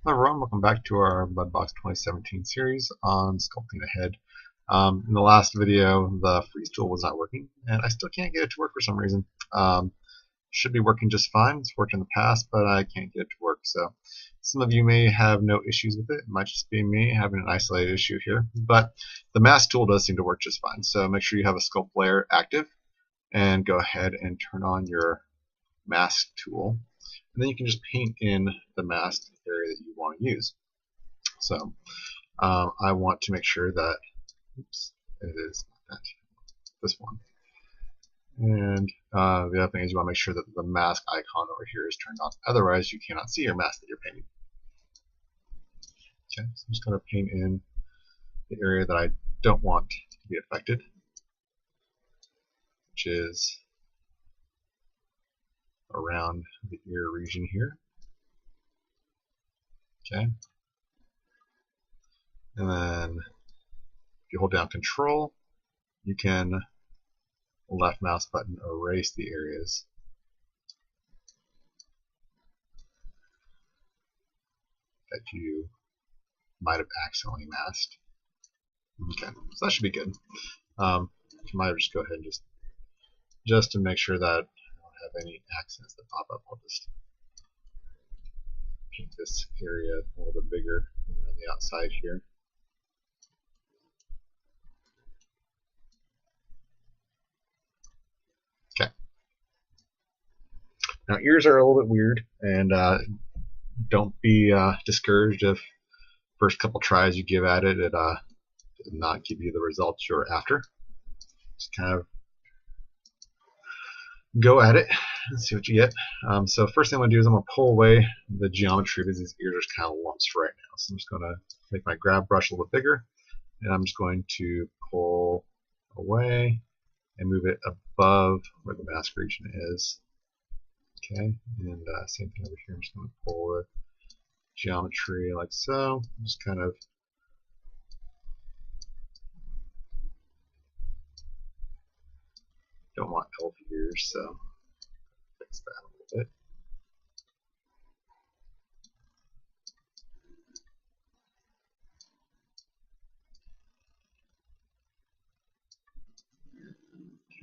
Hello everyone, welcome back to our Mudbox 2017 series on sculpting ahead. In the last video, the freeze tool was not working, and I still can't get it to work for some reason. Should be working just fine. It's worked in the past, but I can't get it to work. So some of you may have no issues with it. It might just be me having an isolated issue here. But the mask tool does seem to work just fine. So make sure you have a sculpt layer active, and go ahead and turn on your mask tool. And then you can just paint in the mask area that you want to use. So I want to make sure that, oops, it is this one. And the other thing is you want to make sure that the mask icon over here is turned on. Otherwise, you cannot see your mask that you're painting. Okay, so I'm just going to paint in the area that I don't want to be affected, which is around the ear region here. Okay. And then if you hold down Control, you can left mouse button erase the areas that you might have accidentally masked. Okay, so that should be good. You might just go ahead and just to make sure that I don't have any accents that pop up, I'll just paint this area a little bit bigger on the outside here. Okay. Now ears are a little bit weird, and don't be discouraged if first couple tries you give at it, it does not give you the results you're after. Just kind of go at it and see what you get. So first thing I'm going to do is I'm going to pull away the geometry because these ears are kind of lumps right now. So I'm just going to make my grab brush a little bit bigger, and I'm just going to pull away and move it above where the mask region is. Okay, and same thing over here. I'm just going to pull the geometry like so. Just kind of don't want elf ears, so fix that a little bit.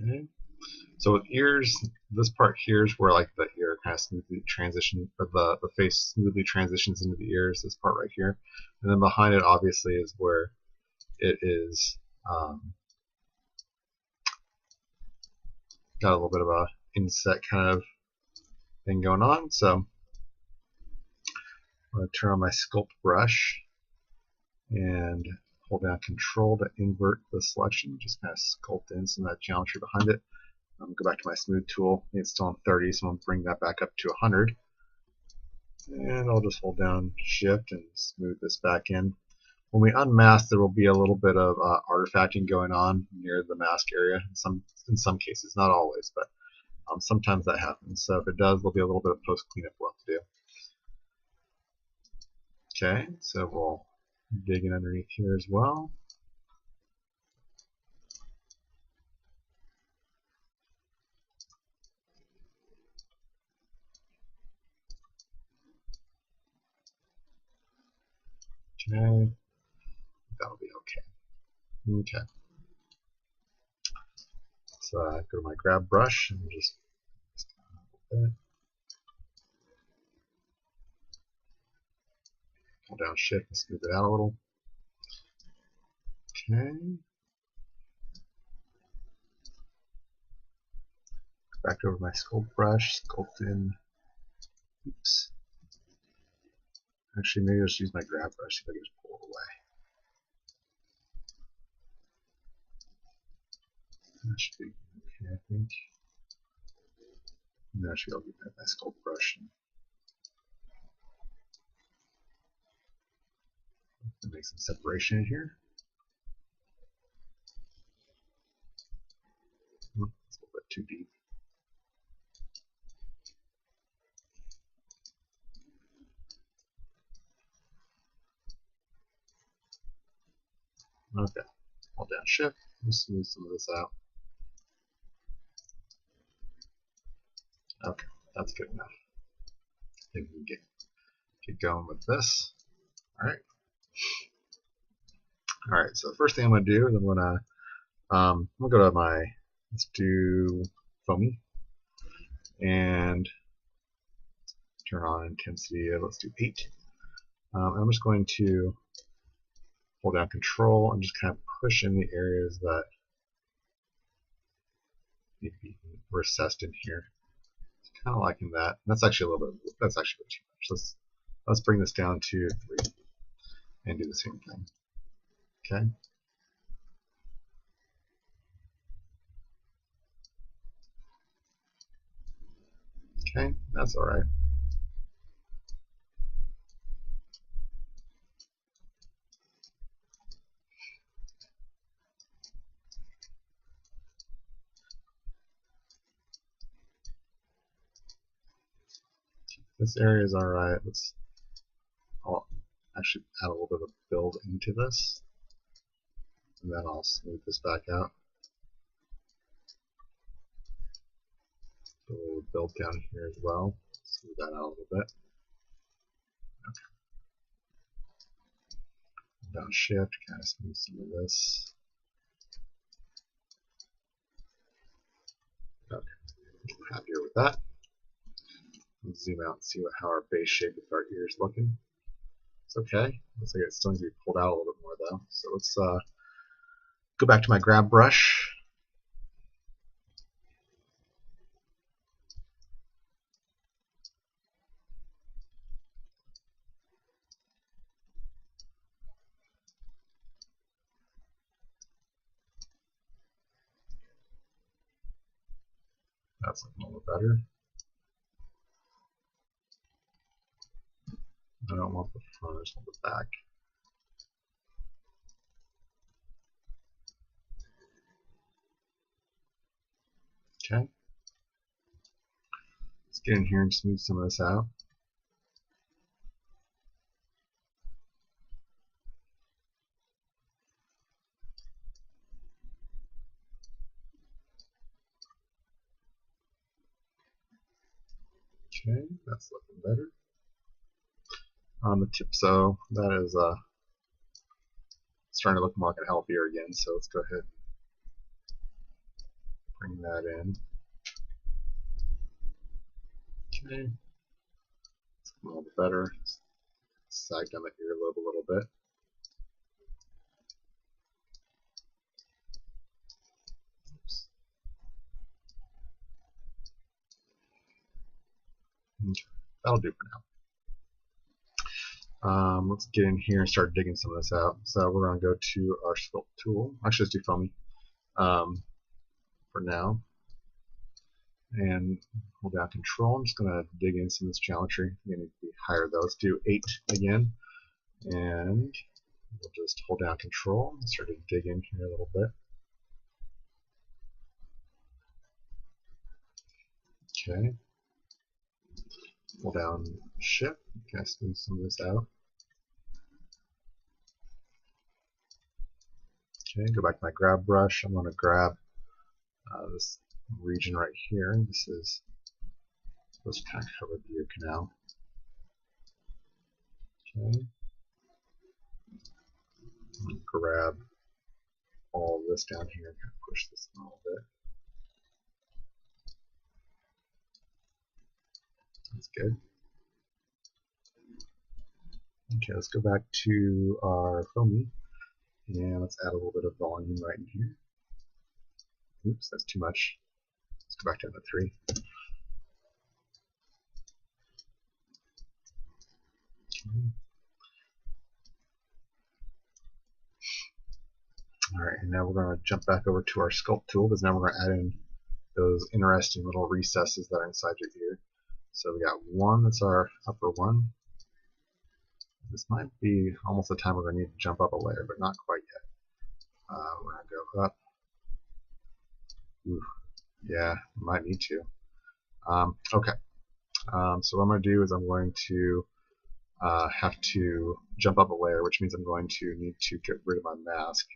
Okay. So with ears, this part here is where like the ear kind of smoothly transition, or the face smoothly transitions into the ears. This part right here, and then behind it obviously is where it is got a little bit of a inset kind of thing going on. So I'm going to turn on my sculpt brush and hold down Control to invert the selection. Just kind of sculpt in some of that geometry behind it. Go back to my smooth tool. It's still on 30, so I'm going to bring that back up to 100. And I'll just hold down Shift and smooth this back in. When we unmask, there will be a little bit of artifacting going on near the mask area. In some cases, not always, but sometimes that happens. So if it does, there'll be a little bit of post cleanup we'll have to do. Okay, so we'll dig in underneath here as well. Okay, that'll be okay. Okay. So go to my grab brush and just a little bit. Hold down Shift and smooth it out a little. Okay. Back over my sculpt brush, sculpt in. Oops. Actually, maybe I'll just use my grab brush if I can just pull it away. That should be okay, I think. And actually, I'll use my sculpt brush and make some separation in here. It's a little bit too deep. Okay, hold down Shift, and smooth some of this out. Okay, that's good enough. I think we can get. get going with this. All right. All right. So the first thing I'm going to do is I'm going to go to my, let's do foamy, and turn on intensity of, let's do 8. I'm just going to hold down Control and just kind of push in the areas that need to be recessed in here. It's kind of liking that. That's actually a little bit. That's actually too much. Let's bring this down to 3 and do the same thing. Okay. Okay, that's all right. This area is all right. I'll actually add a little bit of build into this, and then I'll smooth this back out. A little build down here as well. Smooth that out a little bit. Okay. Down Shift, kind of smooth some of this. Okay, I'm happier with that. Let's zoom out and see how our base shape of our ear is looking. It's okay. Looks like it still needs to be pulled out a little bit more though. So let's go back to my grab brush. That's looking a little better. I don't want the front, I just want the back. Okay. Let's get in here and smooth some of this out. Okay, that's looking better. On the tip, so that is starting to look more like an healthier again. So let's go ahead and bring that in. Okay, it's a little bit better. Sag down the earlobe a little bit. Oops. Okay, that'll do for now. Let's get in here and start digging some of this out. So we're going to go to our Sculpt tool. Actually, let's do foamy for now. And hold down Control. I'm just going to dig in some of this geometry. You need to be higher though. Let's do 8 again. And we'll just hold down Control and start to dig in here a little bit. Okay. Hold down Shift. Okay, smooth some of this out. Okay, go back to my grab brush. I'm going to grab this region right here. This is supposed to kind of cover the ear canal. Okay. I'm going to grab all of this down here and kind of push this in a little bit. That's good. Okay, let's go back to our foamy and let's add a little bit of volume right in here. Oops, that's too much. Let's go back down to 3. Okay. Alright, and now we're going to jump back over to our Sculpt tool because now we're going to add in those interesting little recesses that are inside your ear. So we got one that's our upper one. This might be almost the time we're going to need to jump up a layer, but not quite yet. We're going to go up. Ooh, yeah, might need to. Okay, so what I'm going to do is I'm going to have to jump up a layer, which means I'm going to need to get rid of my mask.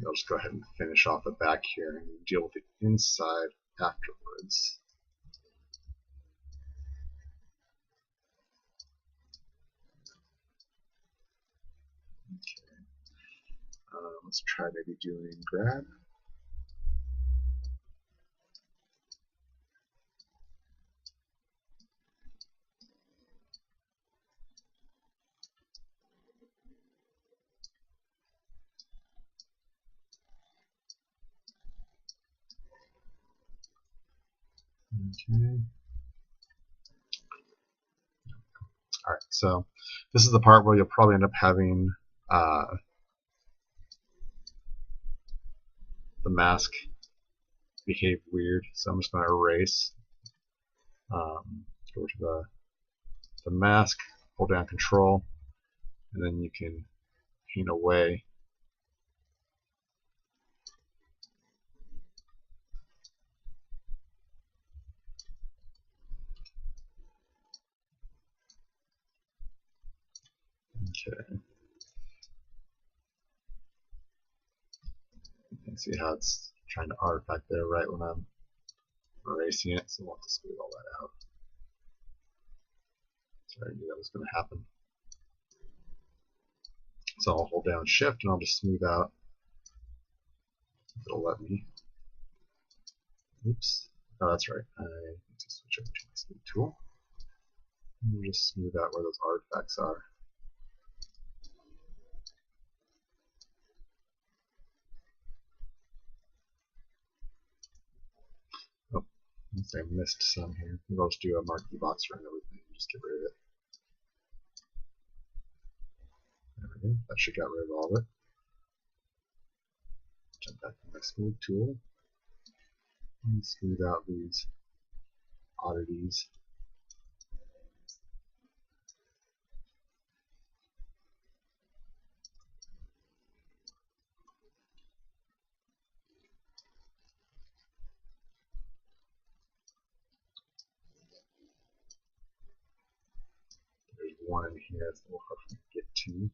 I'll just go ahead and finish off the back here and deal with the inside afterwards. Let's try maybe doing grab. Okay. All right, so this is the part where you'll probably end up having the mask behave weird. So I'm just going to erase. Go to the mask, hold down Control, and then you can paint away. Okay. You can see how it's trying to artifact there right when I'm erasing it, so we'll have to smooth all that out. Sorry, I knew that was going to happen. So I'll hold down Shift and I'll just smooth out. It'll let me. Oops. Oh, that's right. I need to switch over to my smooth tool. And we'll just smooth out where those artifacts are. Oh, I missed some here. Maybe I'll just do a marquee box for everything and just get rid of it. There we go. That should get rid of all of it. Jump back to my smooth tool and smooth out these oddities. There's one in here that's a little hard for me to get to.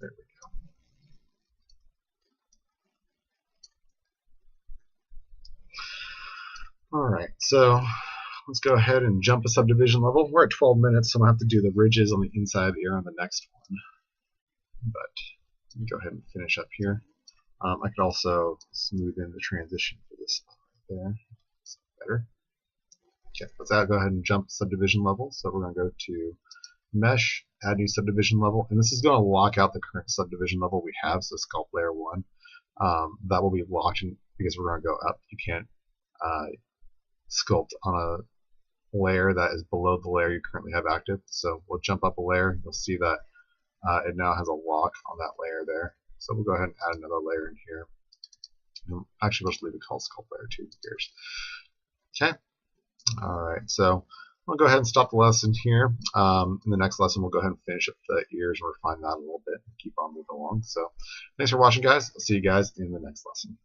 There we go. Alright, so let's go ahead and jump a subdivision level. We're at 12 minutes, so I'm going to have to do the ridges on the inside here on the next one. But let me go ahead and finish up here. I could also smooth in the transition for this spot right there. That's better. Okay, let's go ahead and jump subdivision level. So we're going to go to Mesh, add new subdivision level, and this is going to lock out the current subdivision level we have, so Sculpt Layer 1. That will be locked in because we're going to go up. You can't sculpt on a layer that is below the layer you currently have active. So we'll jump up a layer. You'll see that it now has a lock on that layer there. So we'll go ahead and add another layer in here. And actually, we'll just leave it called Sculpt Layer 2. Who cares? Okay. Alright, so we'll go ahead and stop the lesson here. In the next lesson, we'll go ahead and finish up the ears and refine that a little bit and keep on moving along. So thanks for watching, guys. I'll see you guys in the next lesson.